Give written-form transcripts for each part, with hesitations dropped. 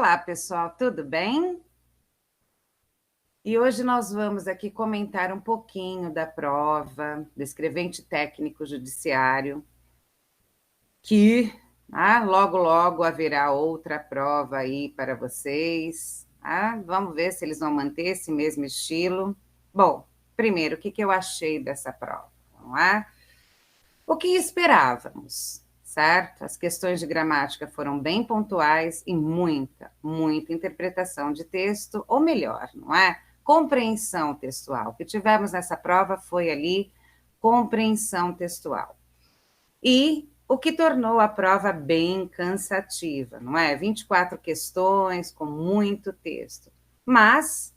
Olá, pessoal, tudo bem? E hoje nós vamos aqui comentar um pouquinho da prova do escrevente técnico judiciário, que logo, logo haverá outra prova aí para vocês. Vamos ver se eles vão manter esse mesmo estilo. Bom, primeiro, o que eu achei dessa prova? Vamos lá? O que esperávamos, certo? As questões de gramática foram bem pontuais e muita, muita interpretação de texto, ou melhor, não é? Compreensão textual. O que tivemos nessa prova foi ali compreensão textual. E o que tornou a prova bem cansativa, não é? 24 questões com muito texto. Mas,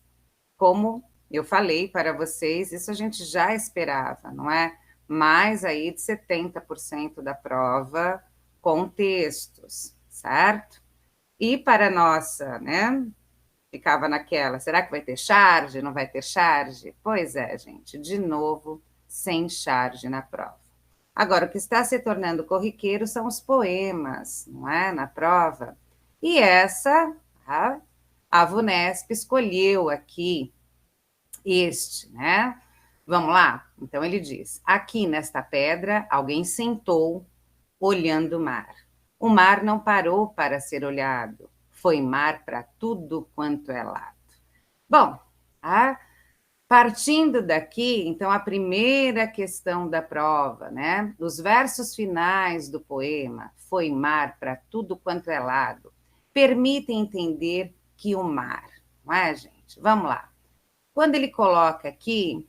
como eu falei para vocês, isso a gente já esperava, não é? Mais aí de 70% da prova com textos, certo? E para nossa, né? Ficava naquela, será que vai ter charge? Não vai ter charge? Pois é, gente, de novo, sem charge na prova. Agora, o que está se tornando corriqueiro são os poemas, não é? Na prova. E essa, a VUNESP escolheu aqui este, né? Vamos lá? Então ele diz: aqui nesta pedra alguém sentou olhando o mar. O mar não parou para ser olhado, foi mar para tudo quanto é lado. Bom, partindo daqui, então a primeira questão da prova, né? Os versos finais do poema, foi mar para tudo quanto é lado, permitem entender que o mar, não é, gente? Vamos lá. Quando ele coloca aqui,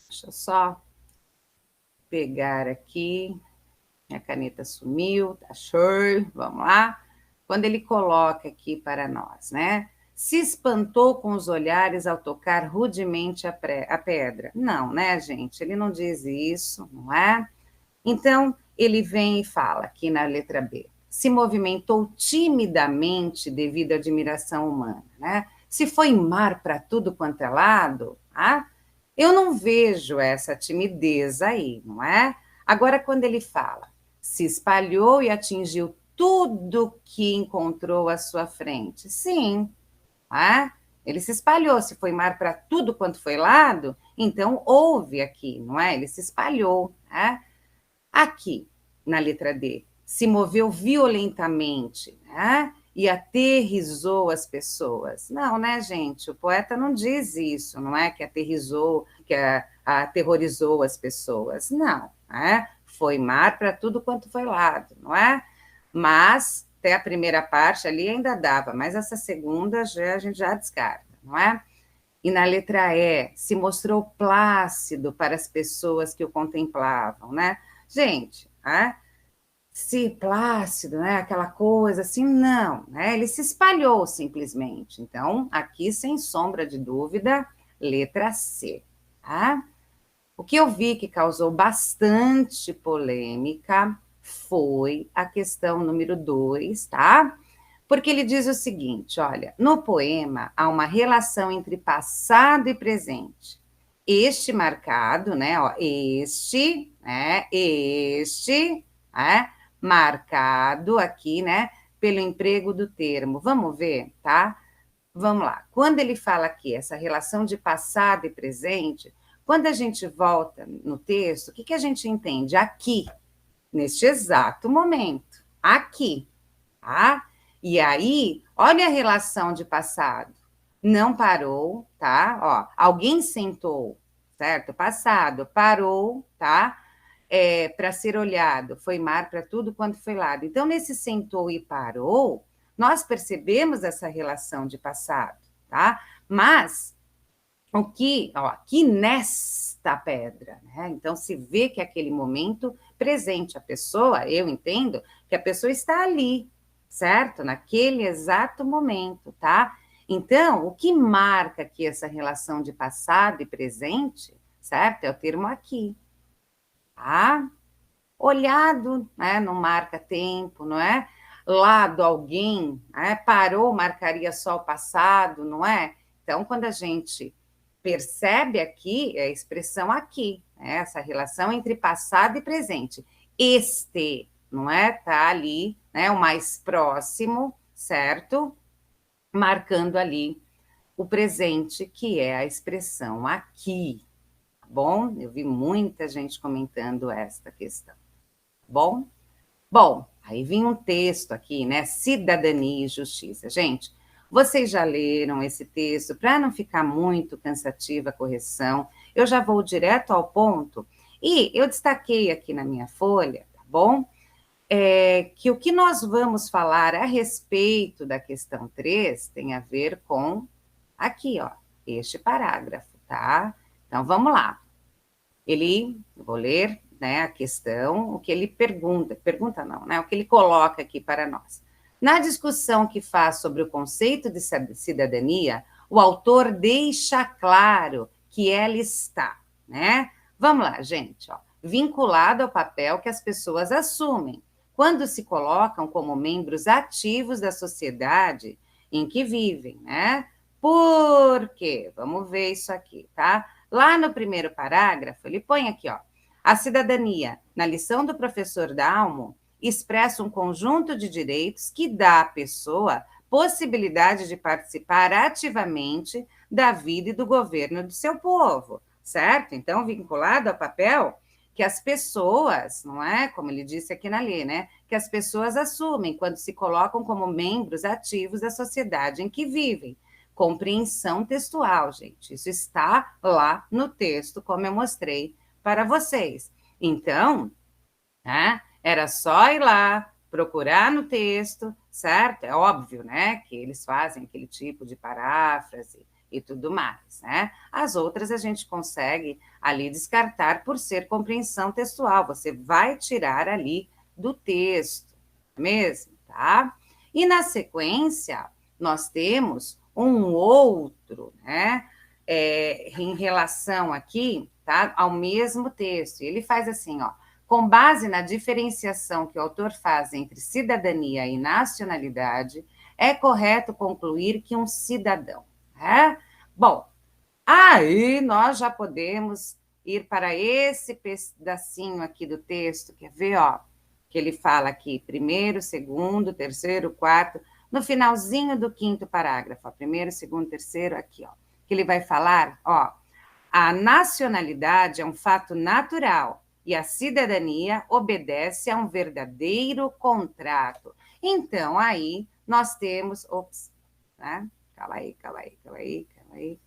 deixa eu só pegar aqui, minha caneta sumiu, tá show, vamos lá. Quando ele coloca aqui para nós, né? Se espantou com os olhares ao tocar rudemente a pedra. Não, né, gente? Ele não diz isso, não é? Então, ele vem e fala aqui na letra B. Se movimentou timidamente devido à admiração humana, né? Se foi mar para tudo quanto é lado, eu não vejo essa timidez aí, não é? Agora, quando ele fala, se espalhou e atingiu tudo que encontrou à sua frente. Sim, ele se espalhou, se foi mar para tudo quanto foi lado, então houve aqui, não é? Ele se espalhou, né? Aqui, na letra D, se moveu violentamente, né? E aterrizou as pessoas. Não, né, gente? O poeta não diz isso, não é que aterrizou, que aterrorizou as pessoas. Não, né? Foi mar para tudo quanto foi lado, não é? Mas até a primeira parte ali ainda dava, mas essa segunda a gente já descarta, não é? E na letra E, se mostrou plácido para as pessoas que o contemplavam, né? Gente, se plácido, né? Aquela coisa assim, não, né? Ele se espalhou simplesmente. Então, aqui, sem sombra de dúvida, letra C, tá? O que eu vi que causou bastante polêmica foi a questão número 2, tá? Porque ele diz o seguinte, olha, no poema há uma relação entre passado e presente. Este marcado, né, ó, marcado aqui, né, pelo emprego do termo. Vamos ver, tá? Vamos lá. Quando ele fala aqui, essa relação de passado e presente, quando a gente volta no texto, o que a gente entende? Aqui, neste exato momento, aqui, tá? E aí, olha a relação de passado. Não parou, tá? Ó, alguém sentou, certo? Passado, parou, tá? Para ser olhado, foi mar para tudo quanto foi lado. Então, nesse sentou e parou, nós percebemos essa relação de passado, tá? Mas o que, ó, aqui nesta pedra, né? Então se vê que aquele momento presente, a pessoa, eu entendo que a pessoa está ali, certo? Naquele exato momento, tá? Então, o que marca aqui essa relação de passado e presente, certo? É o termo aqui, tá? Olhado, né? Não marca tempo, não é? Lado alguém, né? Parou, marcaria só o passado, não é? Então, quando a gente percebe aqui, é a expressão aqui, né? Essa relação entre passado e presente. Este, não é? Tá ali, né? O mais próximo, certo? marcando ali o presente, que é a expressão aqui, tá bom? Eu vi muita gente comentando esta questão, tá bom? Bom, aí vem um texto aqui, né? Cidadania e Justiça. Gente, vocês já leram esse texto? Para não ficar muito cansativa a correção, eu já vou direto ao ponto. E eu destaquei aqui na minha folha, tá bom? Que o que nós vamos falar a respeito da questão 3 tem a ver com aqui, ó, este parágrafo, tá? Então vamos lá. Vou ler, né, a questão, o que ele pergunta não, né, o que ele coloca aqui para nós. Na discussão que faz sobre o conceito de cidadania, o autor deixa claro que ela está, né? Vamos lá, gente, ó, vinculado ao papel que as pessoas assumem quando se colocam como membros ativos da sociedade em que vivem, né? Por quê? Vamos ver isso aqui, tá? Lá no primeiro parágrafo, ele põe aqui, ó, a cidadania, na lição do professor Dalmo, expressa um conjunto de direitos que dá à pessoa possibilidade de participar ativamente da vida e do governo do seu povo, certo? Então, vinculado ao papel que as pessoas, não é? Como ele disse aqui na lei, né? Que as pessoas assumem quando se colocam como membros ativos da sociedade em que vivem. Compreensão textual, gente. Isso está lá no texto, como eu mostrei para vocês. Então, né, era só ir lá, procurar no texto, certo? É óbvio, né, que eles fazem aquele tipo de paráfrase e tudo mais, né? As outras a gente consegue ali descartar por ser compreensão textual. Você vai tirar ali do texto, mesmo, tá? E na sequência, nós temos um outro, né, em relação aqui, tá, ao mesmo texto. Ele faz assim, ó, com base na diferenciação que o autor faz entre cidadania e nacionalidade, é correto concluir que um cidadão, né? Bom, aí nós já podemos ir para esse pedacinho aqui do texto, quer ver, ó, que ele fala aqui, primeiro, segundo, terceiro, quarto, no finalzinho do quinto parágrafo, ó, primeiro, segundo, terceiro, aqui, ó, que ele vai falar, ó, a nacionalidade é um fato natural e a cidadania obedece a um verdadeiro contrato. Então, aí nós temos, né? Calma aí, calma aí, calma aí, calma aí.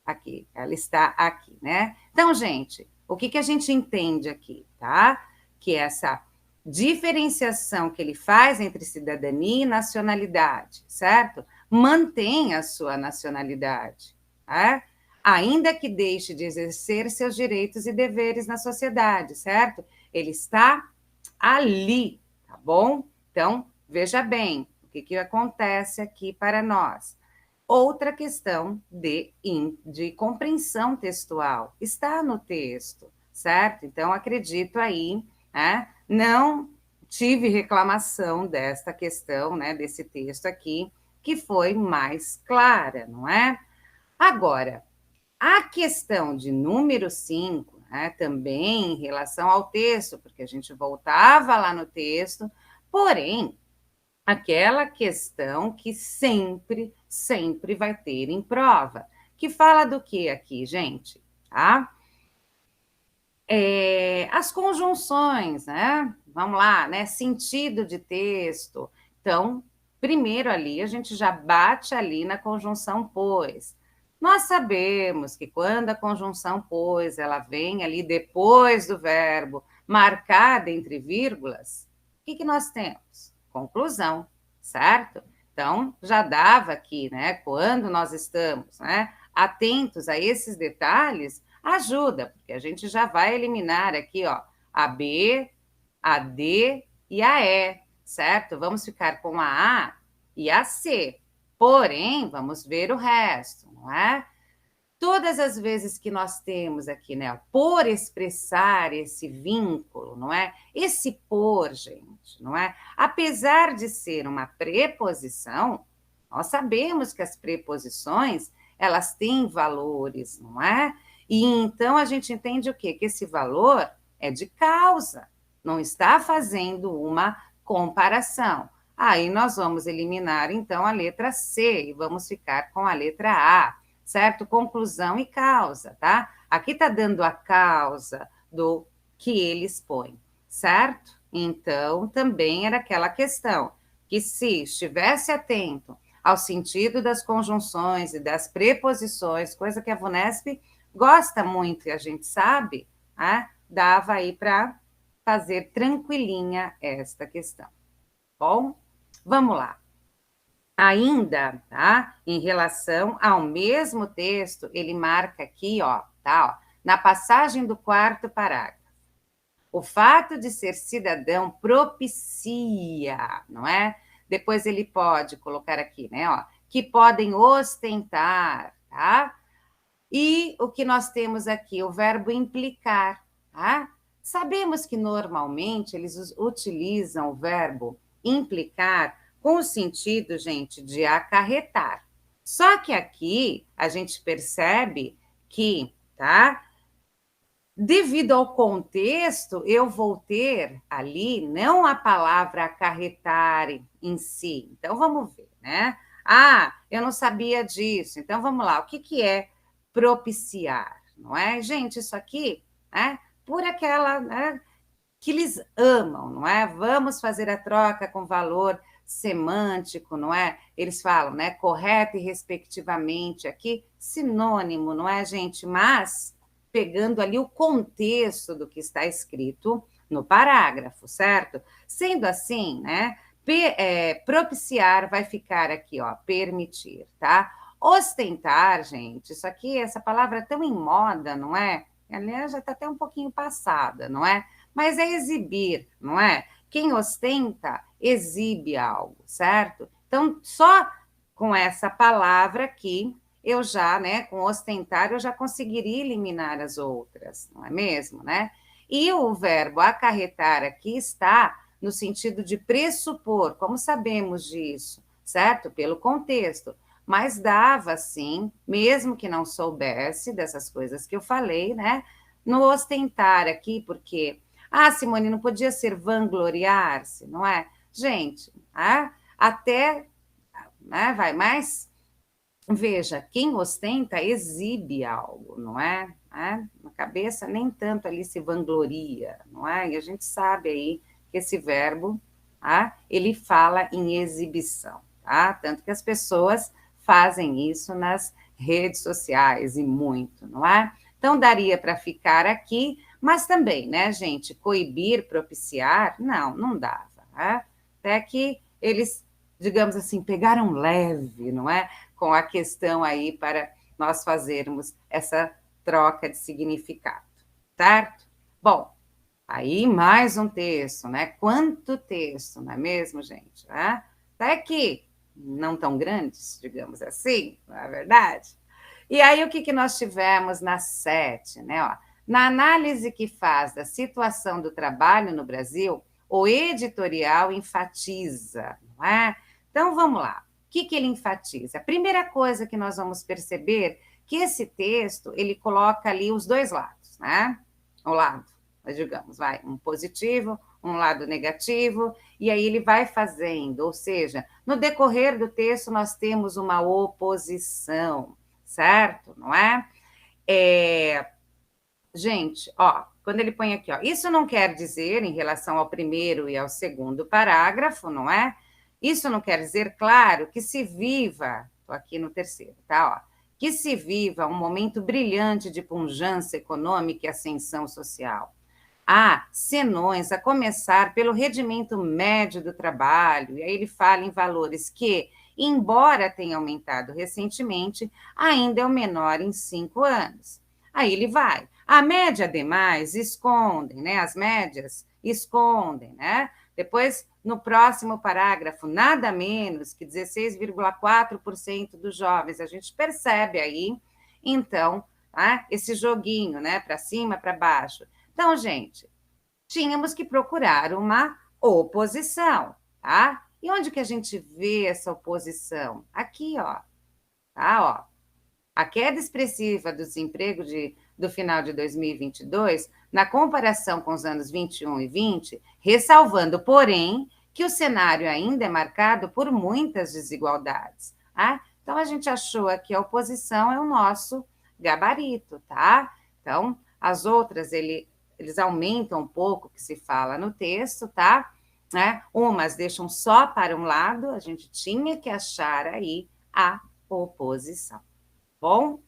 Aqui, ela está aqui, né? Então, gente, o que a gente entende aqui, tá? Que essa diferenciação que ele faz entre cidadania e nacionalidade, certo? Mantém a sua nacionalidade, tá? Ainda que deixe de exercer seus direitos e deveres na sociedade, certo? Ele está ali, tá bom? Então, veja bem, o que acontece aqui para nós. Outra questão de compreensão textual está no texto, certo? Então, acredito aí, né? Não tive reclamação desta questão, né? Desse texto aqui, que foi mais clara, não é? Agora, a questão de número 5, né, também em relação ao texto, porque a gente voltava lá no texto, porém, aquela questão que sempre, sempre vai ter em prova, que fala do que aqui, gente? Tá? As conjunções, né? Vamos lá, né? Sentido de texto. Então, primeiro ali, a gente já bate ali na conjunção pois. Nós sabemos que quando a conjunção pois, ela vem ali depois do verbo, marcada entre vírgulas, o que nós temos? Conclusão, certo? Então, já dava aqui, né? Quando nós estamos, né, atentos a esses detalhes, ajuda, porque a gente já vai eliminar aqui, ó, a B, a D e a E, certo? Vamos ficar com a A e a C. Porém, vamos ver o resto, não é? Todas as vezes que nós temos aqui, né, por expressar esse vínculo, não é? Esse por, gente, não é? Apesar de ser uma preposição, nós sabemos que as preposições, elas têm valores, não é? E então a gente entende o quê? Que esse valor é de causa, não está fazendo uma comparação. Aí nós vamos eliminar, então, a letra C e vamos ficar com a letra A, certo? Conclusão e causa, tá? Aqui está dando a causa do que ele expõe, certo? Então, também era aquela questão que se estivesse atento ao sentido das conjunções e das preposições, coisa que a VUNESP gosta muito e a gente sabe, né? Dava aí para fazer tranquilinha esta questão. Bom, vamos lá. Ainda, tá? Em relação ao mesmo texto, ele marca aqui, ó, tá? Ó, na passagem do quarto parágrafo. O fato de ser cidadão propicia, não é? Depois ele pode colocar aqui, né, ó, que podem ostentar, tá? E o que nós temos aqui, o verbo implicar, tá? Sabemos que normalmente eles utilizam o verbo implicar com o sentido, gente, de acarretar. Só que aqui a gente percebe que, tá? Devido ao contexto, eu vou ter ali não a palavra acarretar em si. Então, vamos ver, né? Ah, eu não sabia disso. Então, vamos lá. O que é propiciar? Não é? Gente, isso aqui, né? Por aquela, né? Que eles amam, não é? Vamos fazer a troca com valor semântico, não é? Eles falam, né? Correto e respectivamente aqui, sinônimo, não é, gente? Mas pegando ali o contexto do que está escrito no parágrafo, certo? Sendo assim, né? Propiciar vai ficar aqui, ó, permitir, tá? Ostentar, gente, isso aqui, essa palavra é tão em moda, não é? Aliás, já está até um pouquinho passada, não é? Mas é exibir, não é? Quem ostenta, exibe algo, certo? Então, só com essa palavra aqui, eu já, né, com ostentar, eu já conseguiria eliminar as outras, não é mesmo, né? E o verbo acarretar aqui está no sentido de pressupor, como sabemos disso, certo? Pelo contexto. Mas dava, sim, mesmo que não soubesse dessas coisas que eu falei, né? No ostentar aqui, porque Simone, não podia ser vangloriar-se, não é? Gente, até, né, vai, mas veja, quem ostenta exibe algo, não é? Na cabeça nem tanto ali se vangloria, não é? E a gente sabe aí que esse verbo, ele fala em exibição, tá? Tanto que as pessoas fazem isso nas redes sociais e muito, não é? Então daria para ficar aqui, mas também, né, gente, coibir, propiciar, não dava, tá? Até que eles, digamos assim, pegaram leve, não é? Com a questão aí para nós fazermos essa troca de significado, certo? Bom, aí mais um texto, né? Quanto texto, não é mesmo, gente? Até que não tão grandes, digamos assim, não é verdade? E aí o que nós tivemos na 7, né? Ó, na análise que faz da situação do trabalho no Brasil, o editorial enfatiza, não é? Então vamos lá. O que ele enfatiza? A primeira coisa que nós vamos perceber que esse texto ele coloca ali os dois lados, né? O lado, digamos, vai um positivo, um lado negativo, e aí ele vai fazendo, ou seja, no decorrer do texto nós temos uma oposição, certo? Não é? Gente, ó, quando ele põe aqui, ó, isso não quer dizer, em relação ao primeiro e ao segundo parágrafo, não é? Isso não quer dizer, claro, que se viva, estou aqui no terceiro, tá? Ó, que se viva um momento brilhante de pujança econômica e ascensão social. Há senões, a começar pelo rendimento médio do trabalho, e aí ele fala em valores que, embora tenha aumentado recentemente, ainda é o menor em 5 anos. Aí ele vai. A média, demais, escondem, né? As médias escondem, né? Depois, no próximo parágrafo, nada menos que 16,4% dos jovens. A gente percebe aí, então, esse joguinho, né? Para cima, para baixo. Então, gente, tínhamos que procurar uma oposição, tá? E onde que a gente vê essa oposição? Aqui, ó, tá? Ó, a queda expressiva do desemprego do final de 2022, na comparação com os anos 21 e 20, ressalvando, porém, que o cenário ainda é marcado por muitas desigualdades. Tá? Então, a gente achou aqui a oposição é o nosso gabarito, tá? Então, as outras, eles aumentam um pouco o que se fala no texto, tá? Né? Umas deixam só para um lado, a gente tinha que achar aí a oposição. Bom?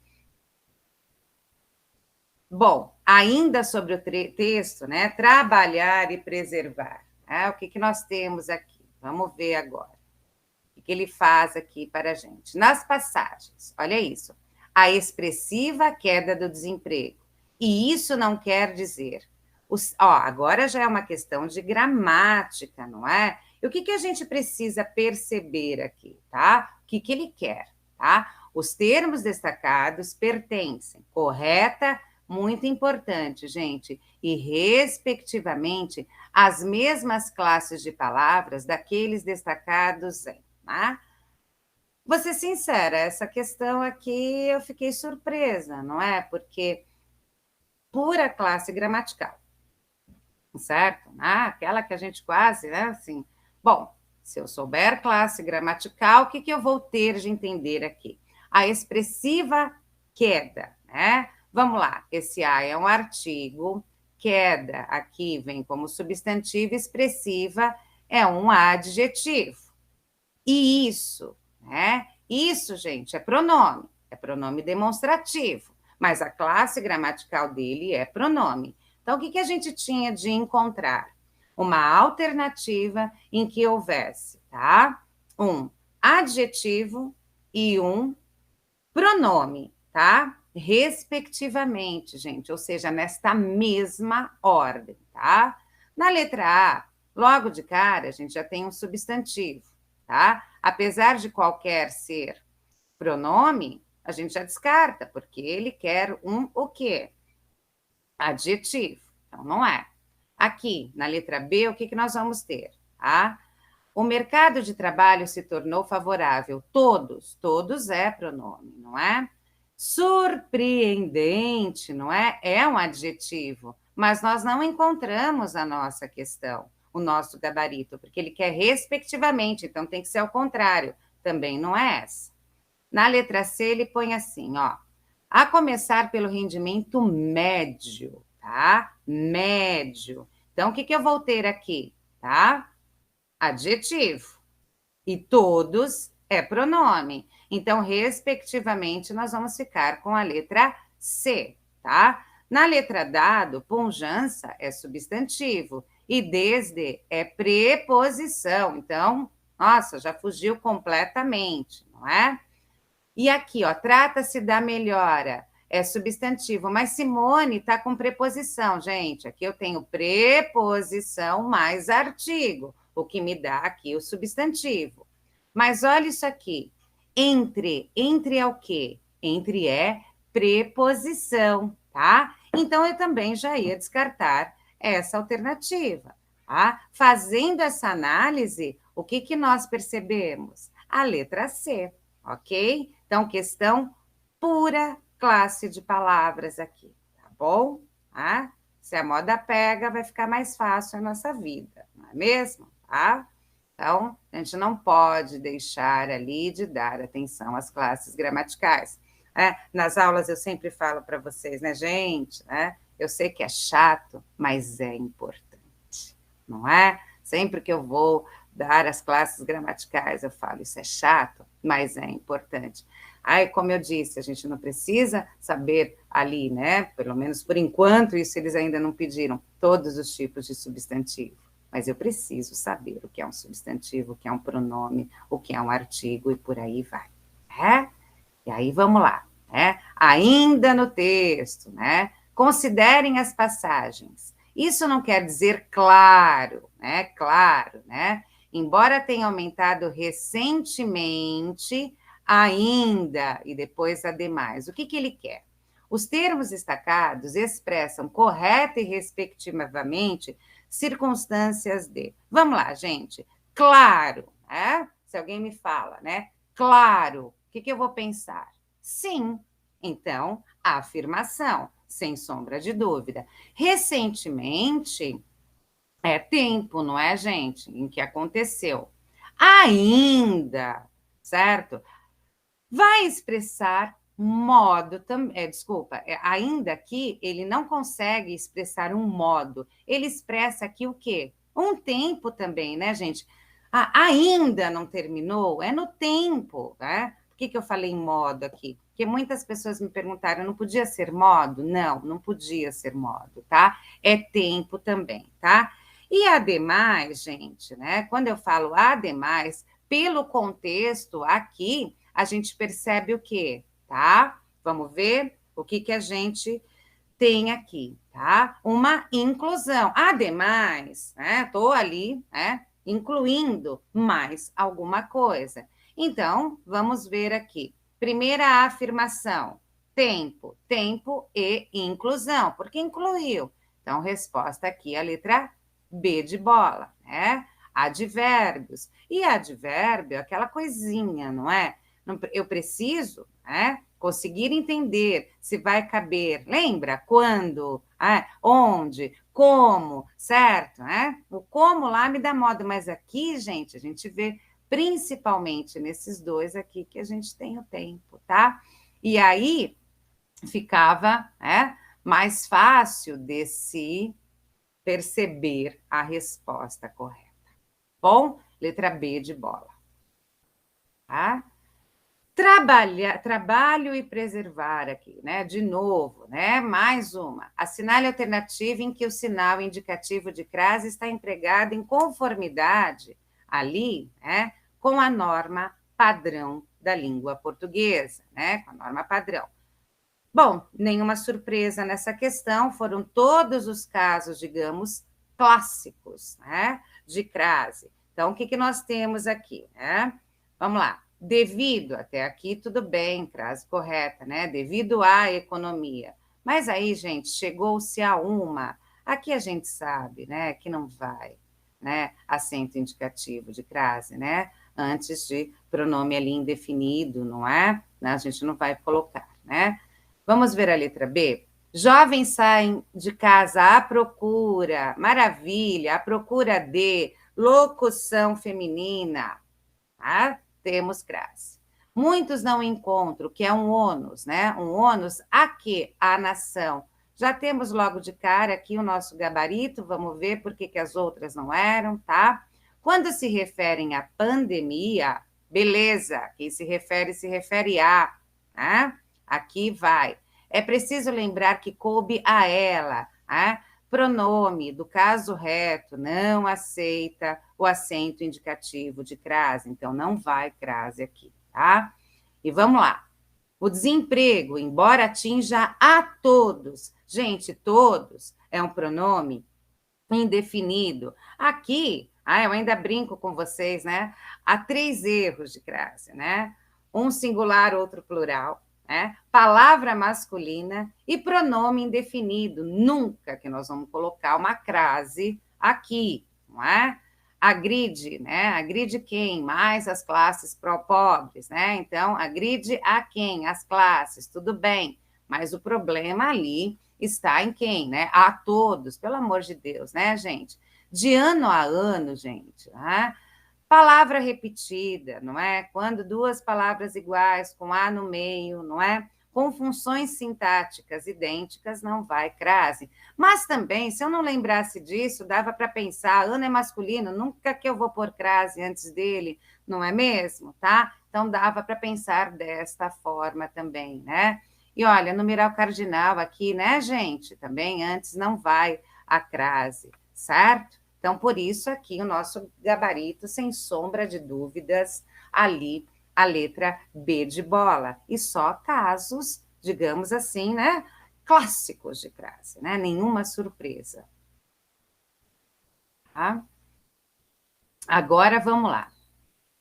Bom, ainda sobre o texto, né? Trabalhar e preservar. Né? O que nós temos aqui? Vamos ver agora. O que ele faz aqui para a gente? Nas passagens, olha isso. A expressiva queda do desemprego. E isso não quer dizer... agora já é uma questão de gramática, não é? E o que a gente precisa perceber aqui, tá? O que ele quer, tá? Os termos destacados pertencem, correta, muito importante, gente, e respectivamente às mesmas classes de palavras daqueles destacados em, tá? Vou ser sincera, essa questão aqui eu fiquei surpresa, não é? Porque pura classe gramatical, certo? Aquela que a gente quase, né, assim... Bom, se eu souber classe gramatical, o que eu vou ter de entender aqui? A expressiva queda, né? Vamos lá, esse A é um artigo, queda aqui vem como substantivo, expressiva é um adjetivo. E isso, né? Isso, gente, é pronome demonstrativo, mas a classe gramatical dele é pronome. Então, o que a gente tinha de encontrar? Uma alternativa em que houvesse, tá? Um adjetivo e um pronome, tá? Respectivamente, gente, ou seja, nesta mesma ordem, tá? Na letra A, logo de cara, a gente já tem um substantivo, tá? Apesar de qualquer ser pronome, a gente já descarta, porque ele quer um o quê? Adjetivo. Então, não é. Aqui, na letra B, o que nós vamos ter? Tá? O mercado de trabalho se tornou favorável. Todos é pronome, não é? Surpreendente, não é? É um adjetivo, mas nós não encontramos a nossa questão, o nosso gabarito, porque ele quer respectivamente, então tem que ser ao contrário, também não é essa. Na letra C, ele põe assim, ó, a começar pelo rendimento médio, tá? Médio. Então, o que eu vou ter aqui, tá? Adjetivo. E todos é pronome. Então, respectivamente, nós vamos ficar com a letra C, tá? Na letra dado, pujança é substantivo e desde é preposição. Então, nossa, já fugiu completamente, não é? E aqui, ó, trata-se da melhora, é substantivo, mas Simone está com preposição, gente. Aqui eu tenho preposição mais artigo, o que me dá aqui o substantivo. Mas olha isso aqui, entre é o quê? Entre é preposição, tá? Então, eu também já ia descartar essa alternativa, tá? Fazendo essa análise, o que nós percebemos? A letra C, ok? Então, questão pura classe de palavras aqui, tá bom? Tá? Se a moda pega, vai ficar mais fácil a nossa vida, não é mesmo? Tá? Então, a gente não pode deixar ali de dar atenção às classes gramaticais. Nas aulas eu sempre falo para vocês, né, gente? Né? Eu sei que é chato, mas é importante, não é? Sempre que eu vou dar as classes gramaticais, eu falo, isso é chato, mas é importante. Como eu disse, a gente não precisa saber ali, né? Pelo menos por enquanto, isso eles ainda não pediram, todos os tipos de substantivo. Mas eu preciso saber o que é um substantivo, o que é um pronome, o que é um artigo e por aí vai. Né? E aí vamos lá. Né? Ainda no texto, né? Considerem as passagens. Isso não quer dizer claro, né? Claro, né? Embora tenha aumentado recentemente, ainda, e depois ademais. O que ele quer? Os termos destacados expressam correta e respectivamente circunstâncias de. Vamos lá, gente. Claro, né? Se alguém me fala, né? Claro, o que eu vou pensar? Sim. Então, a afirmação, sem sombra de dúvida. Recentemente, É tempo, não é, gente? Em que aconteceu. Ainda, certo? Vai expressar modo também, desculpa, ainda aqui ele não consegue expressar um modo, ele expressa aqui o quê? Um tempo também, né, gente? Ainda não terminou, é no tempo, né? Por que eu falei modo aqui? Porque muitas pessoas me perguntaram, não podia ser modo? Não, não podia ser modo, tá? É tempo também, tá? E ademais, gente, né? Quando eu falo ademais, pelo contexto aqui, a gente percebe o quê? Tá? Vamos ver o que a gente tem aqui, tá? Uma inclusão. Ademais, né? Estou ali, né? Incluindo mais alguma coisa. Então, vamos ver aqui. Primeira afirmação: tempo, tempo e inclusão, porque incluiu. Então, resposta aqui, a letra B de bola, né? Advérbios. E advérbio é aquela coisinha, não é? Eu preciso, né? Conseguir entender se vai caber. Lembra? Quando, onde, como, certo? Né? O como lá me dá modo, mas aqui, gente, a gente vê principalmente nesses dois aqui que a gente tem o tempo, tá? E aí ficava, mais fácil de se perceber a resposta correta. Bom, letra B de bola. Tá? Trabalho e preservar aqui, né? De novo, né? Mais uma. Assinale a alternativa em que o sinal indicativo de crase está empregado em conformidade ali, né? Com a norma padrão da língua portuguesa, né? Com a norma padrão. Bom, nenhuma surpresa nessa questão, foram todos os casos, digamos, clássicos, né? De crase. Então, o que nós temos aqui, né? Vamos lá. Devido, até aqui tudo bem, crase correta, né? Devido à economia. Mas aí, gente, chegou-se a uma. Aqui a gente sabe, né, que não vai, né? Acento indicativo de crase, né? Antes de pronome ali indefinido, não é? A gente não vai colocar, né? Vamos ver a letra B? Jovens saem de casa à procura, maravilha, à procura de locução feminina, tá? Temos crase. Muitos não encontram, que é um ônus, né? Um ônus a quê? A nação. Já temos logo de cara aqui o nosso gabarito, vamos ver por que as outras não eram, tá? Quando se referem à pandemia, beleza, quem se refere a, tá? Aqui vai. É preciso lembrar que coube a ela, tá? Pronome do caso reto não aceita o acento indicativo de crase, então não vai crase aqui, tá? E vamos lá. O desemprego, embora atinja a todos, gente, todos é um pronome indefinido. Aqui, eu ainda brinco com vocês, né? Há 3 erros de crase, né? Um singular, outro plural, né? Palavra masculina e pronome indefinido. Nunca que nós vamos colocar uma crase aqui, não é? Agride, né? Agride quem? Mais as classes pobres, né? Então, agride a quem? As classes, tudo bem. Mas o problema ali está em quem, né? A todos, pelo amor de Deus, né, gente? De ano a ano, gente, né? Palavra repetida, não é? Quando duas palavras iguais, com A no meio, não é? Com funções sintáticas idênticas, não vai crase. Mas também, se eu não lembrasse disso, dava para pensar, ano é masculino, nunca que eu vou pôr crase antes dele, não é mesmo, tá? Então, dava para pensar desta forma também, né? E olha, numeral cardinal aqui, né, gente? Também antes não vai a crase, certo? Então, por isso aqui o nosso gabarito, sem sombra de dúvidas, ali a letra B de bola. E só casos, digamos assim, né, clássicos de crase, né? Nenhuma surpresa. Tá? Agora vamos lá.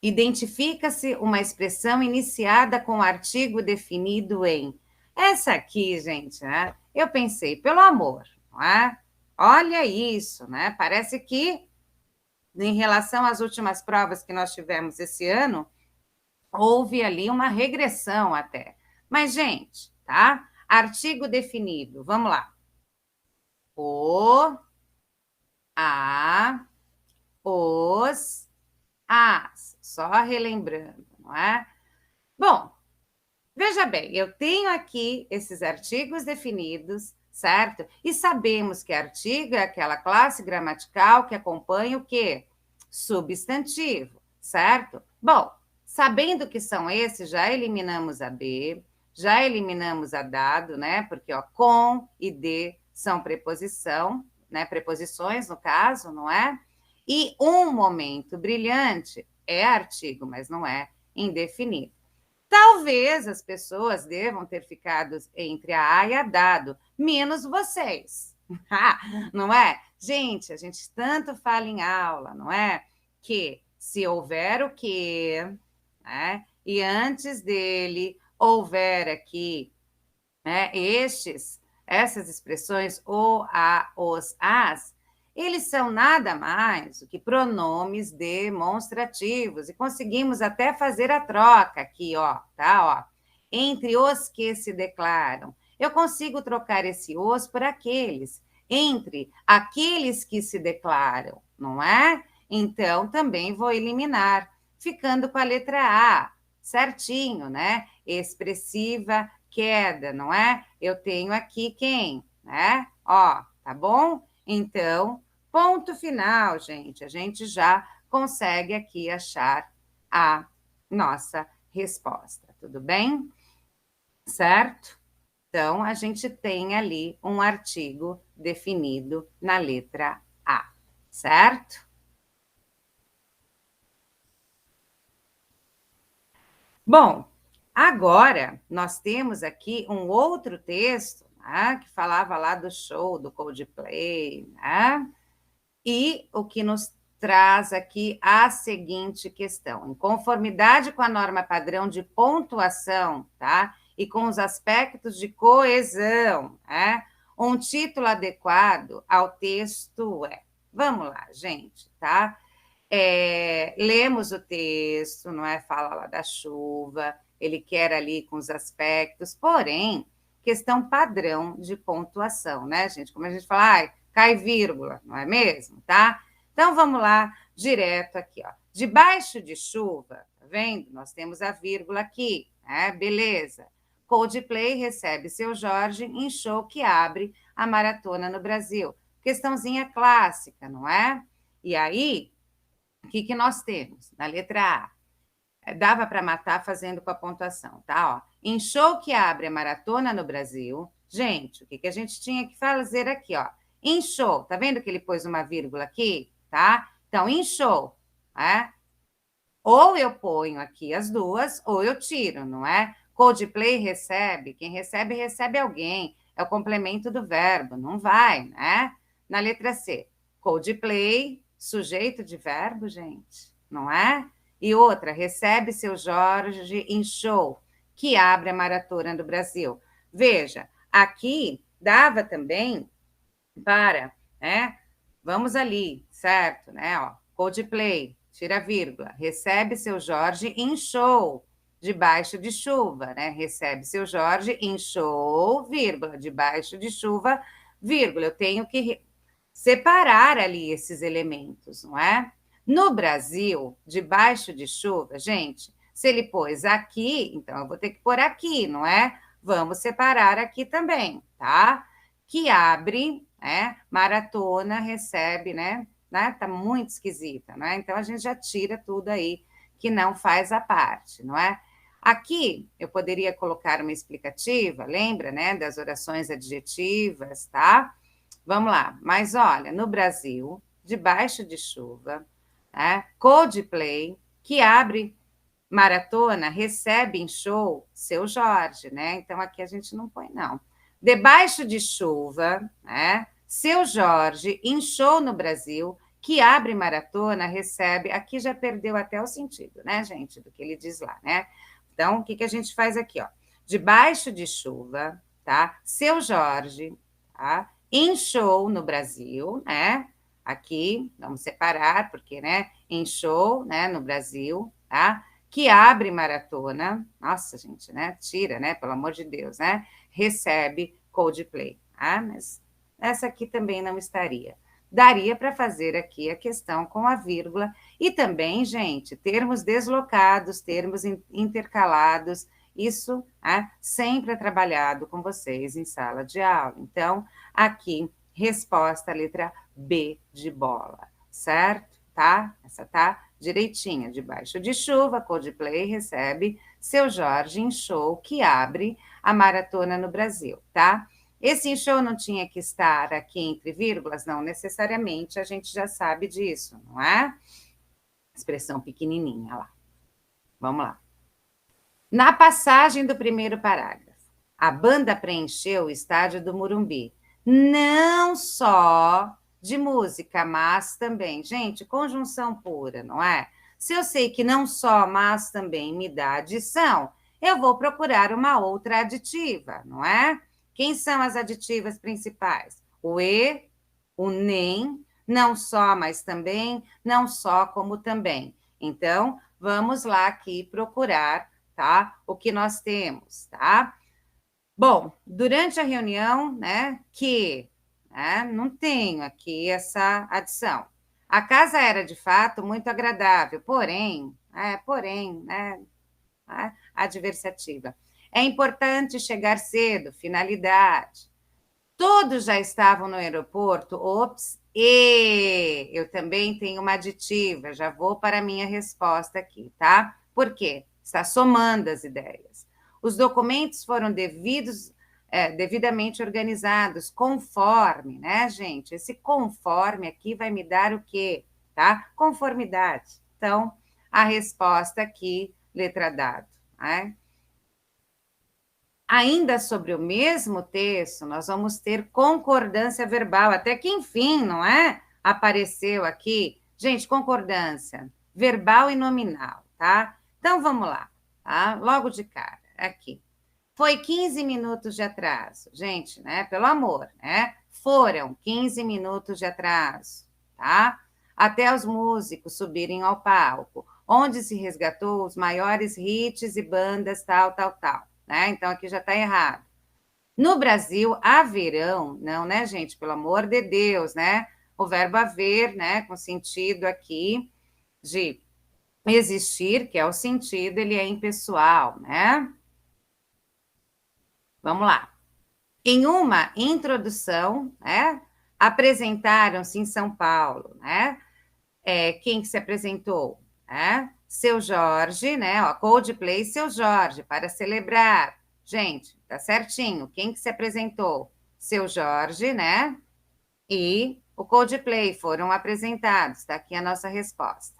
Identifica-se uma expressão iniciada com artigo definido em. Essa aqui, gente, né? Eu pensei, pelo amor, não é? Olha isso, né? Parece que, em relação às últimas provas que nós tivemos esse ano, houve ali uma regressão até. Mas, gente, tá? Artigo definido, vamos lá. O a, os, as. Só relembrando, não é? Bom, veja bem, eu tenho aqui esses artigos definidos, certo? E sabemos que artigo é aquela classe gramatical que acompanha o quê? Substantivo, certo? Bom, sabendo que são esses, já eliminamos a B, já eliminamos a dado, né? Porque, ó, com e de são preposição, né? Preposições, no caso, não é? E um momento brilhante é artigo, mas não é indefinido. Talvez as pessoas devam ter ficado entre a A e a dado, menos vocês. Não é? Gente, a gente tanto fala em aula, não é? Que se houver o quê, né? E antes dele houver aqui, né, essas expressões, o, a, os, as, eles são nada mais do que pronomes demonstrativos, e conseguimos até fazer a troca aqui, ó, tá, ó, entre os que se declaram. Eu consigo trocar esse os por aqueles, entre aqueles que se declaram, não é? Então, também vou eliminar, ficando com a letra A, certinho, né? Expressiva queda, não é? Eu tenho aqui quem, né? Ó, tá bom? Então, ponto final, gente. A gente já consegue aqui achar a nossa resposta, tudo bem? Certo? Então, a gente tem ali um artigo definido na letra A, certo? Bom, agora nós temos aqui um outro texto, né, que falava lá do show do Coldplay, né? E o que nos traz aqui a seguinte questão: em conformidade com a norma padrão de pontuação, tá? E com os aspectos de coesão, né? Um título adequado ao texto é. Vamos lá, gente, tá? Lemos o texto, não é? Fala lá da chuva, ele quer ali com os aspectos, porém, questão padrão de pontuação, né, gente? Como a gente fala, cai vírgula, não é mesmo? Tá? Então, vamos lá, direto aqui, ó. Debaixo de chuva, tá vendo? Nós temos a vírgula aqui, né? Beleza. Coldplay recebe seu Jorge em show que abre a maratona no Brasil. Questãozinha clássica, não é? E aí, o que nós temos? Na letra A, dava para matar fazendo com a pontuação, tá? Ó, em show que abre a maratona no Brasil, gente, o que a gente tinha que fazer aqui, ó? Em show, tá vendo que ele pôs uma vírgula aqui, tá? Então, em show, né? Ou eu ponho aqui as duas, ou eu tiro, não é? Coldplay recebe, quem recebe, recebe alguém. É o complemento do verbo, não vai, né? Na letra C, Coldplay, sujeito de verbo, gente, não é? E outra, recebe seu Jorge em show, que abre a maratona do Brasil. Veja, aqui dava também para, né? Vamos ali, certo, né? Ó, Coldplay, tira a vírgula, recebe seu Jorge em show, debaixo de chuva, né? Recebe seu Jorge em show, vírgula, debaixo de chuva, vírgula. Eu tenho que separar ali esses elementos, não é? No Brasil, debaixo de chuva, gente, se ele pôs aqui, então eu vou ter que pôr aqui, não é? Vamos separar aqui também, tá? Que abre, né? Maratona recebe, né? Tá muito esquisita, né? Então a gente já tira tudo aí que não faz a parte, não é? Aqui eu poderia colocar uma explicativa, lembra, né? Das orações adjetivas, tá? Vamos lá, mas olha, no Brasil, debaixo de chuva, né? Coldplay, que abre maratona, recebe em show seu Jorge, né? Então aqui a gente não põe, não. Debaixo de chuva, né? Seu Jorge em show no Brasil, que abre maratona, recebe. Aqui já perdeu até o sentido, né, gente, do que ele diz lá, né? Então, o que a gente faz aqui, ó? Debaixo de chuva, tá? Seu Jorge, tá? Em show no Brasil, né? Aqui, vamos separar, porque, né? Em show, né? No Brasil, tá? Que abre maratona, nossa, gente, né? Tira, né? Pelo amor de Deus, né? Recebe Coldplay, tá? Mas essa aqui também não estaria. daria para fazer aqui a questão com a vírgula. E também, gente, termos deslocados, termos intercalados, isso sempre é trabalhado com vocês em sala de aula. Então, aqui, resposta, letra B de bola, certo? Tá? Essa tá direitinha. Debaixo de chuva, Coldplay recebe Seu Jorge em show que abre a maratona no Brasil, tá? Esse show não tinha que estar aqui entre vírgulas? Não necessariamente, a gente já sabe disso, não é? Expressão pequenininha lá. Vamos lá. Na passagem do primeiro parágrafo, a banda preencheu o estádio do Morumbi, não só de música, mas também, gente, conjunção pura, não é? Se eu sei que não só, mas também me dá adição, eu vou procurar uma outra aditiva, não é? Quem são as aditivas principais? O e, o nem, não só, mas também, não só como também. Então, vamos lá aqui procurar, tá? O que nós temos, tá? Bom, durante a reunião, né, não tenho aqui essa adição. A casa era, de fato, muito agradável, porém, adversativa. É importante chegar cedo, finalidade. Todos já estavam no aeroporto, ops, e eu também tenho uma aditiva, já vou para a minha resposta aqui, tá? Por quê? Está somando as ideias. Os documentos foram devidamente organizados, conforme, né, gente? Esse conforme aqui vai me dar o quê? Tá? Conformidade. Então, a resposta aqui, letra dado, né? Ainda sobre o mesmo texto, nós vamos ter concordância verbal, até que enfim, não é? Apareceu aqui, gente, concordância verbal e nominal, tá? Então, vamos lá, tá? Logo de cara, aqui. Foi 15 minutos de atraso, gente, né? Pelo amor, né? Foram 15 minutos de atraso, tá? Até os músicos subirem ao palco, onde se resgatou os maiores hits e bandas, tal, né? Então, aqui já está errado. No Brasil, haverão, não, né, gente? Pelo amor de Deus, né? O verbo haver, né, com sentido aqui de existir, que é o sentido, ele é impessoal, né? Vamos lá. Em uma introdução, né, apresentaram-se em São Paulo, né? Quem que se apresentou? Seu Jorge, né? Ó, Coldplay, Seu Jorge, para celebrar. Gente, tá certinho. Quem que se apresentou? Seu Jorge, né? E o Coldplay foram apresentados. Está aqui a nossa resposta.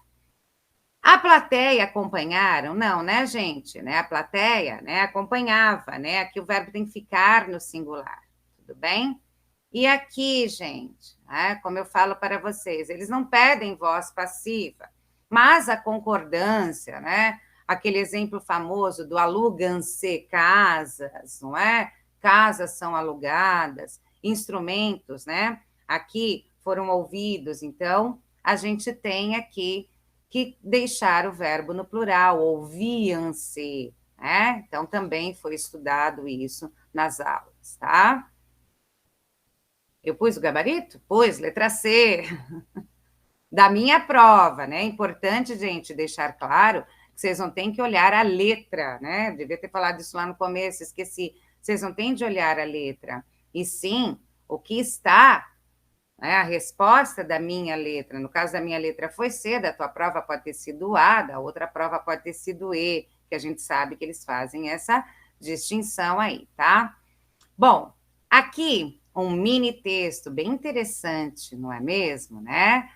A plateia acompanharam? Não, né, gente? Né? A plateia, né, acompanhava, né? Aqui o verbo tem que ficar no singular. Tudo bem? E aqui, gente, como eu falo para vocês, eles não pedem voz passiva, mas a concordância, né? Aquele exemplo famoso do alugam-se casas, não é? Casas são alugadas, instrumentos, né? Aqui foram ouvidos, então a gente tem aqui que deixar o verbo no plural, ouviam-se, né? Então também foi estudado isso nas aulas, tá? Eu pus o gabarito? Pus, letra C. Da minha prova, né? É importante, gente, deixar claro que vocês não têm que olhar a letra, né? Devia ter falado isso lá no começo, esqueci. Vocês não têm de olhar a letra, e sim o que está, né? A resposta da minha letra. No caso da minha letra foi C, da tua prova pode ter sido A, da outra prova pode ter sido E, que a gente sabe que eles fazem essa distinção aí, tá? Bom, aqui um mini texto bem interessante, não é mesmo, né?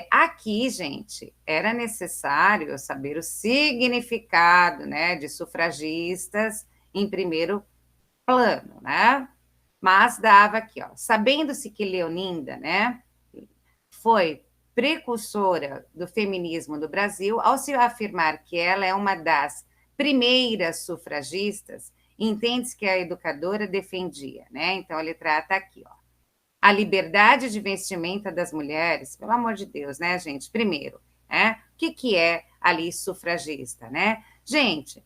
Aqui, gente, era necessário saber o significado, né, de sufragistas em primeiro plano, né? Mas dava aqui, ó, sabendo-se que Leoninda, né, foi precursora do feminismo no Brasil, ao se afirmar que ela é uma das primeiras sufragistas, entende-se que a educadora defendia, né? Então, ele trata aqui, ó. A liberdade de vestimenta das mulheres, pelo amor de Deus, né, gente? Primeiro, o que é ali sufragista, né? Gente,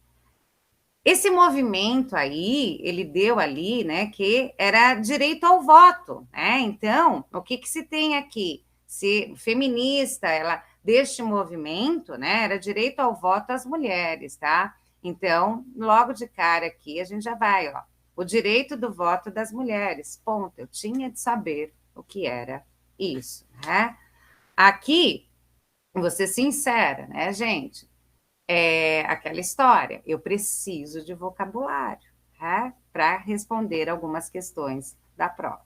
Esse movimento aí, ele deu ali, né, que era direito ao voto, né? Então, o que se tem aqui? Se feminista, ela deste movimento, né, era direito ao voto às mulheres, tá? Então, logo de cara aqui, a gente já vai, ó, o direito do voto das mulheres, ponto. Eu tinha de saber o que era isso, né? Aqui, vou ser sincera, né, gente? É aquela história, eu preciso de vocabulário, tá? Para responder algumas questões da prova.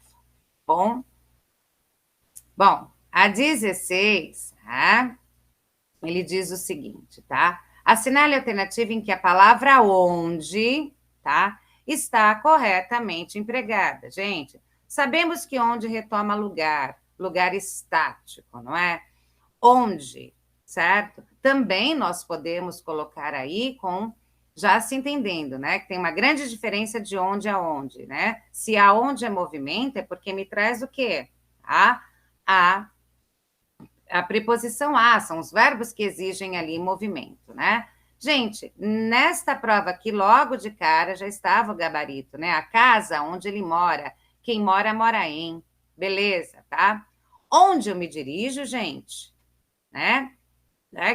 Bom, bom, a 16, tá? Ele diz o seguinte, tá? Assinale a alternativa em que a palavra onde, tá? Está corretamente empregada. Gente, sabemos que onde retoma lugar, lugar estático, não é? Onde, certo? Também nós podemos colocar aí com já se entendendo, né? Que tem uma grande diferença de onde a onde, né? Se aonde é movimento, é porque me traz o quê? A, a preposição a, são os verbos que exigem ali movimento, né? Gente, nesta prova aqui, logo de cara, já estava o gabarito, né? A casa onde ele mora, quem mora, mora em. Beleza, tá? Onde eu me dirijo, gente? Né?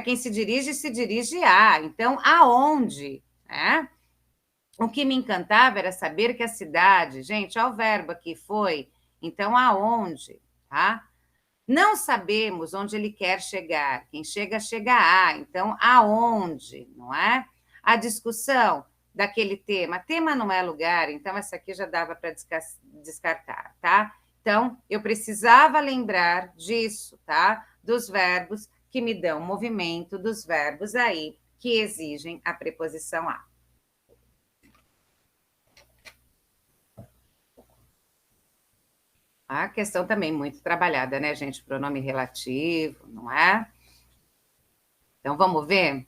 Quem se dirige a. Então, aonde? Né? O que me encantava era saber que a cidade, gente, olha o verbo aqui, foi. Então, aonde? Tá? Não sabemos onde ele quer chegar. Quem chega, chega a. Então, aonde? Não é? A discussão daquele tema. Tema não é lugar, então essa aqui já dava para descartar, tá? Então, eu precisava lembrar disso, tá? Dos verbos que me dão movimento, dos verbos aí que exigem a preposição a. A questão também muito trabalhada, né, gente? Pronome relativo, não é? Então, vamos ver?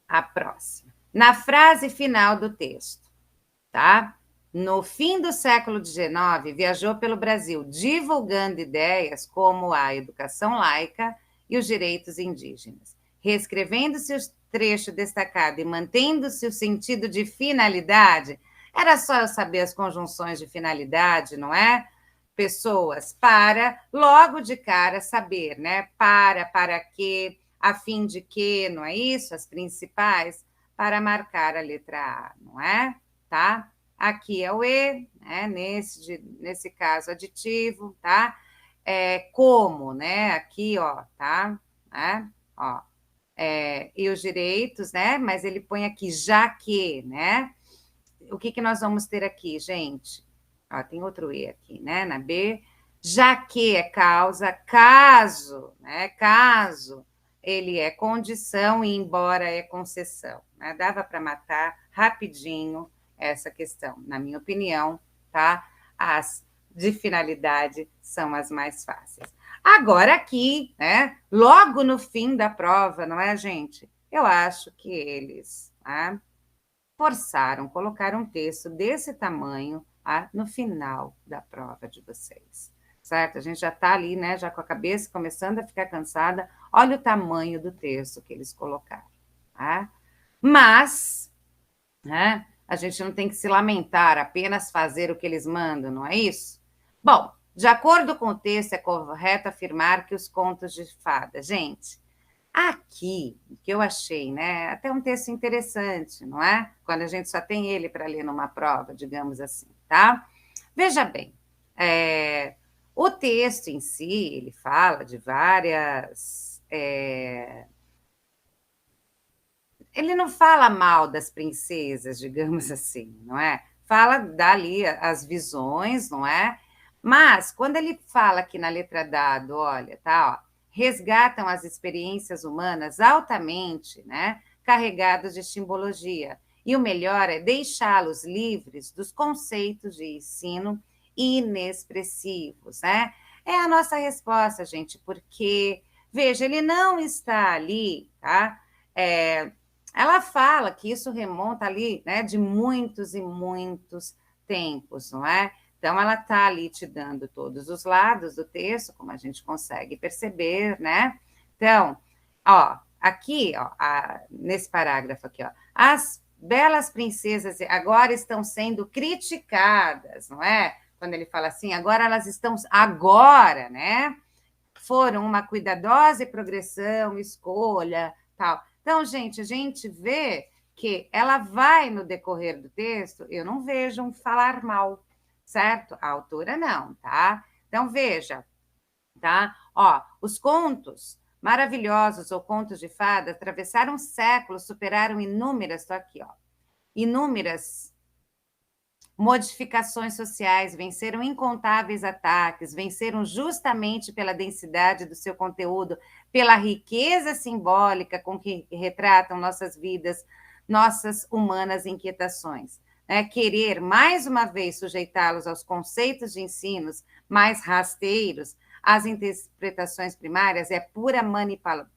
A próxima. Na frase final do texto, tá? No fim do século XIX, viajou pelo Brasil, divulgando ideias como a educação laica e os direitos indígenas, reescrevendo-se o trecho destacado e mantendo-se o sentido de finalidade. Era só eu saber as conjunções de finalidade, não é? Pessoas, para, logo de cara saber, né? Para que, a fim de que, não é isso? As principais, para marcar a letra A, não é? Tá? Aqui é o E, né? Nesse caso, aditivo, tá? Como, né? Aqui, ó, tá? Ó. E os direitos, né? Mas ele põe aqui, já que, né? O que nós vamos ter aqui, gente? Ó, tem outro E aqui, né? Na B, já que é causa, caso, né? Caso ele é condição e embora é concessão, né? Dava para matar rapidinho essa questão, na minha opinião, tá? As de finalidade são as mais fáceis. Agora aqui, né? Logo no fim da prova, não é, gente? Eu acho que eles, né, forçaram colocar um texto desse tamanho no final da prova de vocês, certo? A gente já está ali, né, já com a cabeça começando a ficar cansada, olha o tamanho do texto que eles colocaram, tá? Mas, né, a gente não tem que se lamentar, apenas fazer o que eles mandam, não é isso? Bom, de acordo com o texto, é correto afirmar que os contos de fada, gente, aqui, que eu achei, né? Até um texto interessante, não é? Quando a gente só tem ele para ler numa prova, digamos assim, tá? Veja bem, o texto em si, ele fala de várias. Ele não fala mal das princesas, digamos assim, não é? Fala dali as visões, não é? Mas quando ele fala aqui na letra dado, olha, tá, ó, resgatam as experiências humanas altamente, né, carregadas de simbologia. E o melhor é deixá-los livres dos conceitos de ensino inexpressivos, né? É a nossa resposta, gente, porque, veja, ele não está ali, tá? Ela fala que isso remonta ali, né, de muitos e muitos tempos, não é? Então, ela está ali te dando todos os lados do texto, como a gente consegue perceber, né? Então, ó, aqui, ó, nesse parágrafo aqui, ó, as belas princesas agora estão sendo criticadas, não é? Quando ele fala assim, agora elas estão, agora, né? Foram uma cuidadosa e progressão, escolha, tal. Então, gente, a gente vê que ela vai no decorrer do texto, eu não vejo um falar mal, certo? A autora não, tá? Então, veja, tá? Ó, os contos maravilhosos ou contos de fada atravessaram séculos, superaram inúmeras, tô aqui, ó, inúmeras modificações sociais, venceram incontáveis ataques, venceram justamente pela densidade do seu conteúdo, pela riqueza simbólica com que retratam nossas vidas, nossas humanas inquietações. Querer, mais uma vez, sujeitá-los aos conceitos de ensinos mais rasteiros, às interpretações primárias, é pura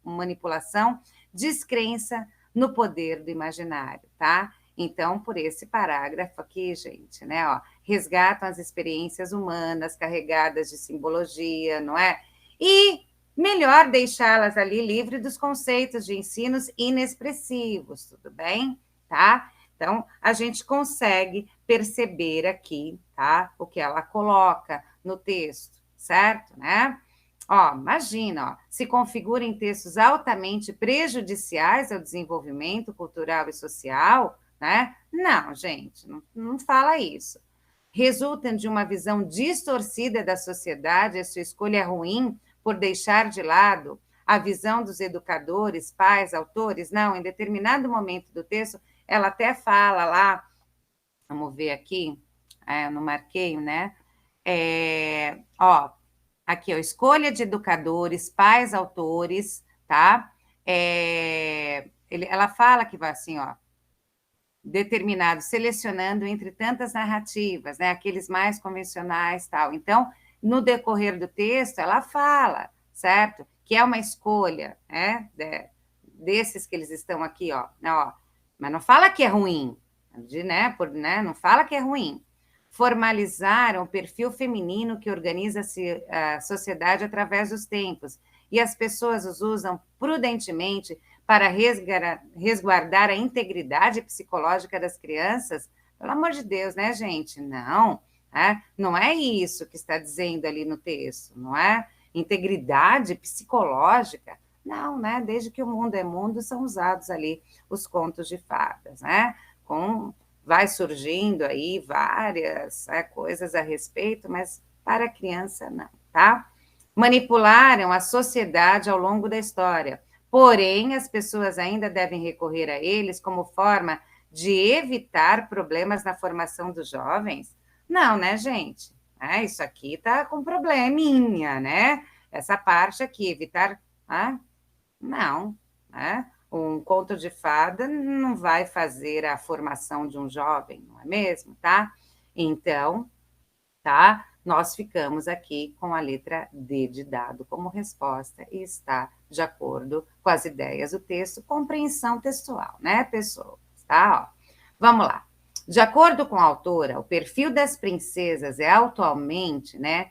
manipulação, descrença no poder do imaginário, tá? Então, por esse parágrafo aqui, gente, né, ó, resgatam as experiências humanas carregadas de simbologia, não é? E melhor deixá-las ali livre dos conceitos de ensinos inexpressivos, tudo bem? Tá? Então, a gente consegue perceber aqui, tá, o que ela coloca no texto, certo, né? Ó, imagina, ó, se configura em textos altamente prejudiciais ao desenvolvimento cultural e social, né? Não, gente, não fala isso. Resultam de uma visão distorcida da sociedade, a sua escolha é ruim por deixar de lado a visão dos educadores, pais, autores. Não, em determinado momento do texto, ela até fala lá, vamos ver aqui, eu não marquei, né? Ó, aqui, ó, escolha de educadores, pais, autores, tá? Ela fala que vai assim, ó, determinado, selecionando entre tantas narrativas, né, aqueles mais convencionais, tal. Então, no decorrer do texto, ela fala, certo? Que é uma escolha, né, desses que eles estão aqui, ó, mas não fala que é ruim, não fala que é ruim. Formalizaram o perfil feminino que organiza a sociedade através dos tempos, e as pessoas os usam prudentemente para resguardar a integridade psicológica das crianças. Pelo amor de Deus, né, gente? Não, não é isso que está dizendo ali no texto, não é? Integridade psicológica. Não, né? Desde que o mundo é mundo, são usados ali os contos de fadas, né? Vai surgindo aí várias coisas a respeito, mas para a criança não, tá? Manipularam a sociedade ao longo da história, porém as pessoas ainda devem recorrer a eles como forma de evitar problemas na formação dos jovens? Não, né, gente? Isso aqui tá com probleminha, né? Essa parte aqui, evitar... não, né? Um conto de fada não vai fazer a formação de um jovem, não é mesmo, tá? Então, tá? Nós ficamos aqui com a letra D de dado como resposta e está de acordo com as ideias do texto, compreensão textual, né, pessoas? Tá? Ó, vamos lá. De acordo com a autora, o perfil das princesas é atualmente, né?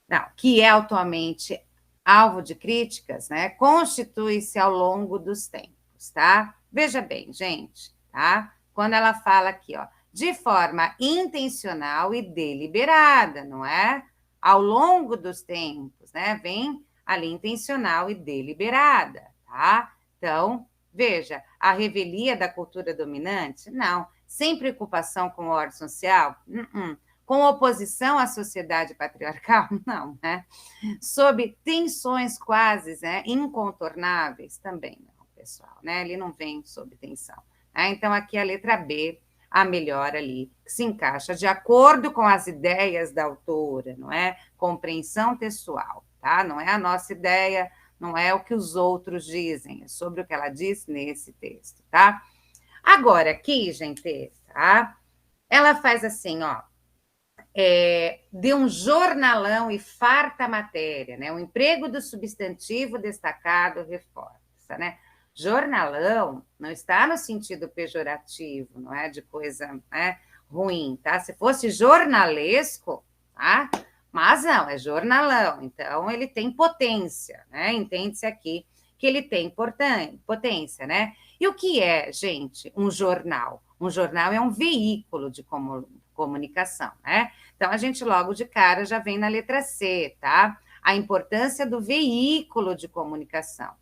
Não, que é atualmente alvo de críticas, né? Constitui-se ao longo dos tempos, tá? Veja bem, gente, tá? Quando ela fala aqui, ó, de forma intencional e deliberada, não é? Ao longo dos tempos, né? Vem ali intencional e deliberada, tá? Então, veja, a revelia da cultura dominante? Não. Sem preocupação com a ordem social? Com oposição à sociedade patriarcal? Não, né? Sob tensões quase, né, incontornáveis? Também não, pessoal, né? Ele não vem sob tensão. Então, aqui a letra B, a melhor ali, que se encaixa de acordo com as ideias da autora, não é? Compreensão textual, tá? Não é a nossa ideia, não é o que os outros dizem, é sobre o que ela diz nesse texto, tá? Agora, aqui, gente, tá? Ela faz assim, ó, de um jornalão e farta matéria, né? O emprego do substantivo destacado reforça, né? Jornalão não está no sentido pejorativo, não é de coisa ruim, tá? Se fosse jornalesco, tá? Mas não, é jornalão, então ele tem potência, né? Entende-se aqui que ele tem potência, né? E o que é, gente, um jornal? Um jornal é um veículo de comunicação, né? Então, a gente logo de cara já vem na letra C, tá? A importância do veículo de comunicação.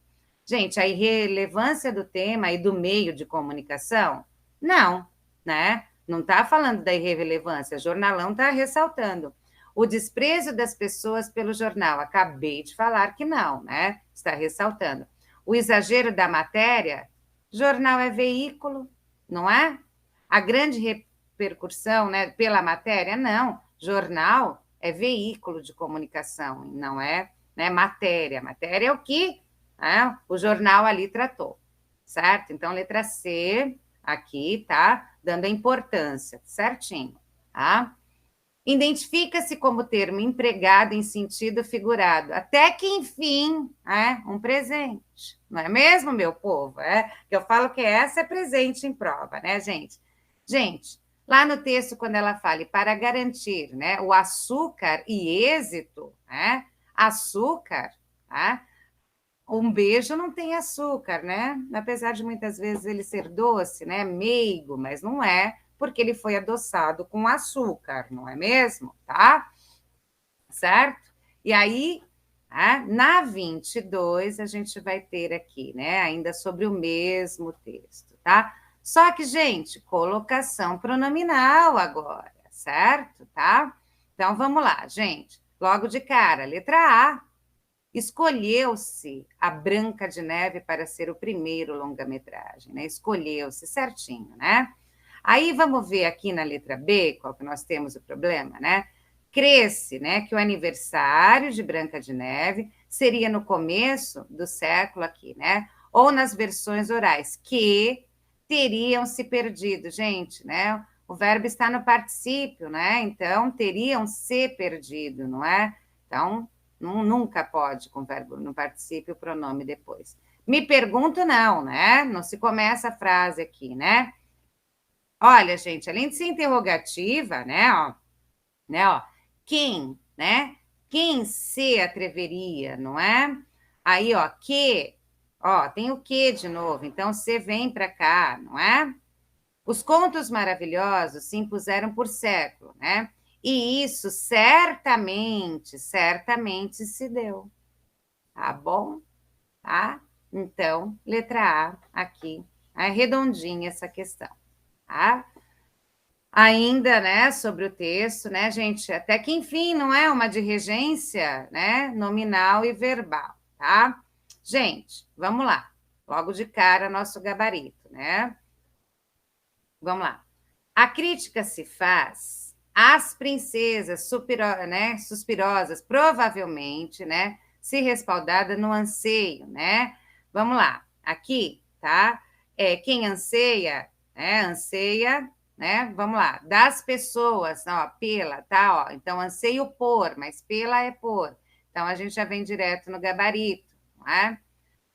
Gente, a irrelevância do tema e do meio de comunicação? Não, né? Não está falando da irrelevância, o jornalão está ressaltando. O desprezo das pessoas pelo jornal, acabei de falar que não, né? Está ressaltando. O exagero da matéria, jornal é veículo, não é? A grande repercussão, né, pela matéria, não. Jornal é veículo de comunicação, não é, né, matéria. Matéria é o que o jornal ali tratou, certo? Então, letra C, aqui, tá? Dando a importância, certinho, tá? Identifica-se como termo empregado em sentido figurado, até que, enfim, um presente. Não é mesmo, meu povo? Que eu falo que essa é presente em prova, né, gente? Gente, lá no texto, quando ela fala para garantir, né, o açúcar e êxito, né? Açúcar, tá? Um beijo não tem açúcar, né? Apesar de muitas vezes ele ser doce, né? Meigo, mas não é, porque ele foi adoçado com açúcar, não é mesmo? Tá? Certo? E aí, na 22, a gente vai ter aqui, né? Ainda sobre o mesmo texto, tá? Só que, gente, colocação pronominal agora, certo? Tá? Então, vamos lá, gente. Logo de cara, letra A. Escolheu-se a Branca de Neve para ser o primeiro longa-metragem, né? Escolheu-se certinho, né? Aí vamos ver aqui na letra B, qual que nós temos o problema, né? Cresce, né, que o aniversário de Branca de Neve seria no começo do século aqui, né? Ou nas versões orais, que teriam se perdido, gente, né? O verbo está no particípio, né? Então, teriam se perdido, não é? Então, nunca pode com verbo no particípio, o pronome depois. Me pergunto não, né? Não se começa a frase aqui, né? Olha, gente, além de ser interrogativa, né, quem, né? Quem se atreveria, não é? Aí, tem o que de novo, então você vem para cá, não é? Os contos maravilhosos se impuseram por século, né? E isso certamente se deu. Tá bom? Tá? Então, letra A aqui, redondinha essa questão, tá? Ainda, né, sobre o texto, né, gente, até que enfim, não é uma de regência, né, nominal e verbal, tá? Gente, vamos lá. Logo de cara, nosso gabarito, né? Vamos lá. A crítica se faz às princesas né, suspirosas, provavelmente, né, se respaldada no anseio, né? Vamos lá, aqui, tá? Quem anseia, né, anseia, né? Vamos lá, das pessoas, ó, pela, tá? Ó, então, anseio por, mas pela é por. Então, a gente já vem direto no gabarito, né?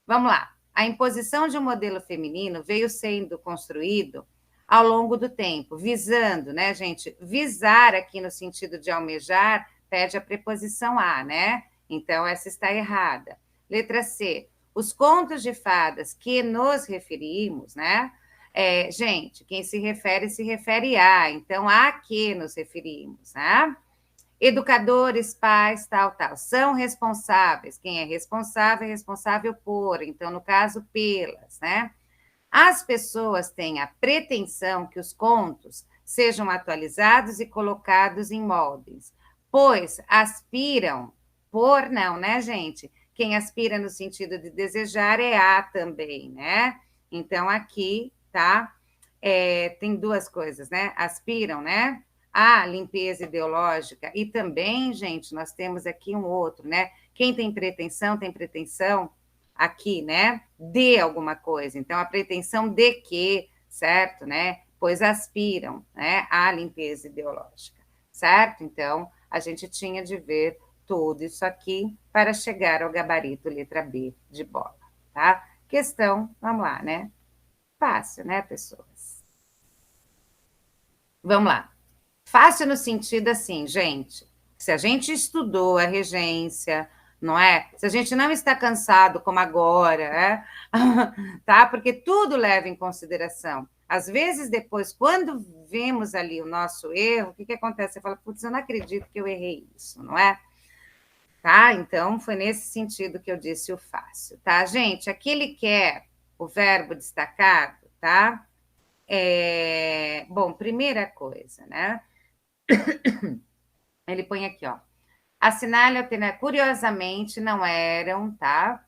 Vamos lá. A imposição de um modelo feminino veio sendo construído ao longo do tempo, visando, né, gente? Visar aqui no sentido de almejar, pede a preposição a, né? Então, essa está errada. Letra C. Os contos de fadas que nos referimos, né? Gente, quem se refere a, então, a que nos referimos, né? Educadores, pais, tal, são responsáveis. Quem é responsável por, então, no caso, pelas, né? As pessoas têm a pretensão que os contos sejam atualizados e colocados em moldes, pois aspiram por não, né, gente? Quem aspira no sentido de desejar é a também, né? Então, aqui, tá? Tem duas coisas, né? Aspiram, né? A limpeza ideológica e também, gente, nós temos aqui um outro, né? Quem tem pretensão aqui, né, de alguma coisa. Então, a pretensão de que, certo, né, pois aspiram, né, à limpeza ideológica, certo? Então, a gente tinha de ver tudo isso aqui para chegar ao gabarito letra B de bola, tá? Questão, vamos lá, né? Fácil, né, pessoas? Vamos lá. Fácil no sentido assim, gente, se a gente estudou a regência, não é? Se a gente não está cansado como agora, tá? Porque tudo leva em consideração. Às vezes, depois, quando vemos ali o nosso erro, o que acontece? Você fala, putz, eu não acredito que eu errei isso, não é? Tá? Então, foi nesse sentido que eu disse o fácil, tá, gente? Aqui ele quer o verbo destacado, tá? Bom, primeira coisa, né? Ele põe aqui, ó. Assinale alternativa. Curiosamente, não eram, tá?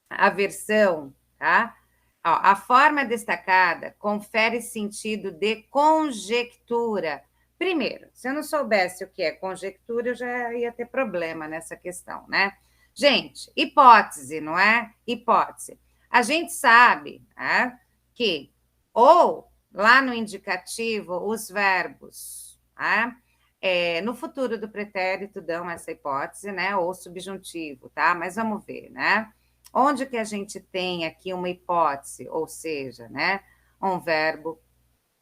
A versão, tá? Ó, a forma destacada confere sentido de conjectura. Primeiro, se eu não soubesse o que é conjectura, eu já ia ter problema nessa questão, né? Gente, hipótese, não é? Hipótese. A gente sabe, né, que ou lá no indicativo os verbos, né, no futuro do pretérito dão essa hipótese, né? Ou subjuntivo, tá? Mas vamos ver, né? Onde que a gente tem aqui uma hipótese, ou seja, né, um verbo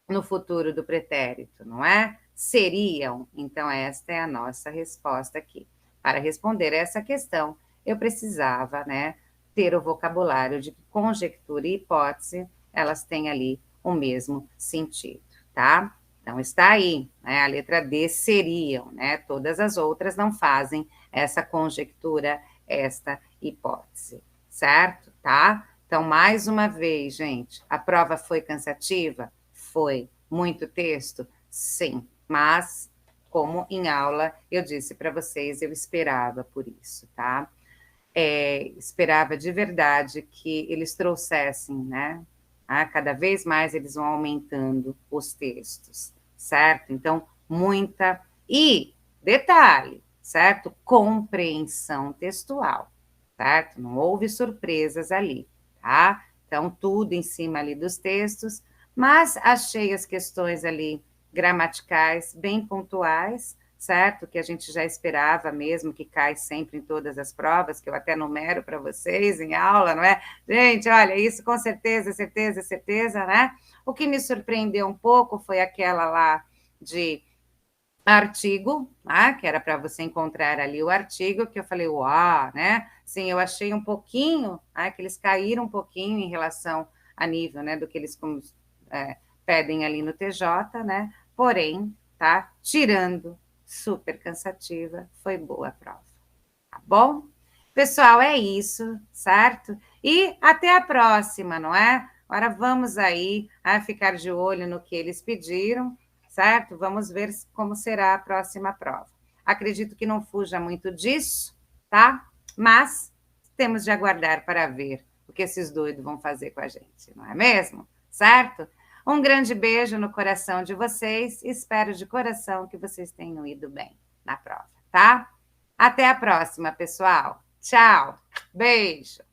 no futuro do pretérito, não é? Seriam. Então, esta é a nossa resposta aqui. Para responder essa questão, eu precisava, né, ter o vocabulário de que conjectura e hipótese, elas têm ali o mesmo sentido, tá? Então, está aí, né, a letra D, seriam, né? Todas as outras não fazem essa conjectura, esta hipótese, certo? Tá? Então, mais uma vez, gente, a prova foi cansativa? Foi. Muito texto? Sim. Mas, como em aula eu disse para vocês, eu esperava por isso, tá? Esperava de verdade que eles trouxessem, né? Cada vez mais eles vão aumentando os textos, certo? Então, muita. E, detalhe, certo? Compreensão textual, certo? Não houve surpresas ali, tá? Então, tudo em cima ali dos textos, mas achei as questões ali gramaticais bem pontuais, certo? Que a gente já esperava mesmo, que cai sempre em todas as provas, que eu até numero para vocês em aula, não é? Gente, olha, isso com certeza, certeza, certeza, né? O que me surpreendeu um pouco foi aquela lá de artigo, né? Que era para você encontrar ali o artigo, que eu falei, uau, né? Sim, eu achei um pouquinho, né, que eles caíram um pouquinho em relação a nível, né, do que eles pedem ali no TJ, né? Porém, tá? Tirando super cansativa, foi boa a prova, tá bom? Pessoal, é isso, certo? E até a próxima, não é? Agora vamos aí a ficar de olho no que eles pediram, certo? Vamos ver como será a próxima prova. Acredito que não fuja muito disso, tá? Mas temos de aguardar para ver o que esses doidos vão fazer com a gente, não é mesmo? Certo? Um grande beijo no coração de vocês. Espero de coração que vocês tenham ido bem na prova, tá? Até a próxima, pessoal. Tchau. Beijo.